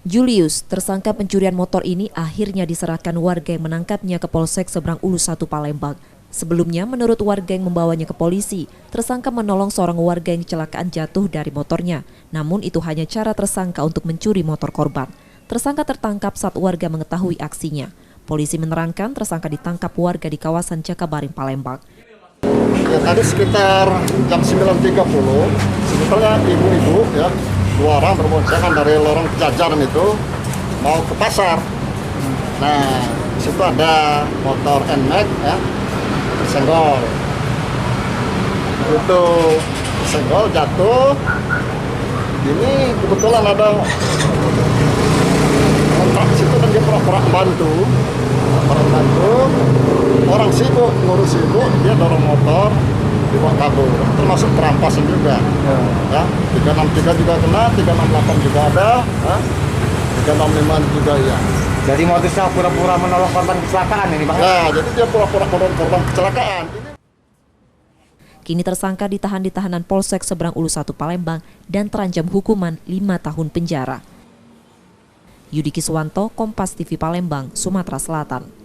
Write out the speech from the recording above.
Julius, tersangka pencurian motor ini akhirnya diserahkan warga yang menangkapnya ke Polsek Seberang Ulus 1 Palembang. Sebelumnya, menurut warga yang membawanya ke polisi, tersangka menolong seorang warga yang kecelakaan jatuh dari motornya. Namun itu hanya cara tersangka untuk mencuri motor korban. Tersangka tertangkap saat warga mengetahui aksinya. Polisi menerangkan tersangka ditangkap warga di kawasan Jakabaring, Palembang. Ya, tadi sekitar jam 9.30, sebetulnya ibu-ibu ya, 2 orang berboncengan dari lorong Jajaran itu mau ke pasar. Nah, di situ ada motor NMAX ya, senggol. Itu senggol jatuh. Ini kebetulan ada kontrak situ dan dia pura-pura bantu. Orang sibuk ngurus ibu, dia dorong motor dibawa kabur, termasuk perampasan juga. Ya, 363 juga kena, 368 juga ada, ya, 365 juga ya. Jadi modusnya pura-pura menolong korban kecelakaan ini, Bang? Ya, jadi dia pura-pura korban kecelakaan. Kini tersangka ditahan di tahanan Polsek Seberang Ulus 1 Palembang dan terancam hukuman 5 tahun penjara. Yudi Kiswanto, Kompas TV Palembang, Sumatera Selatan.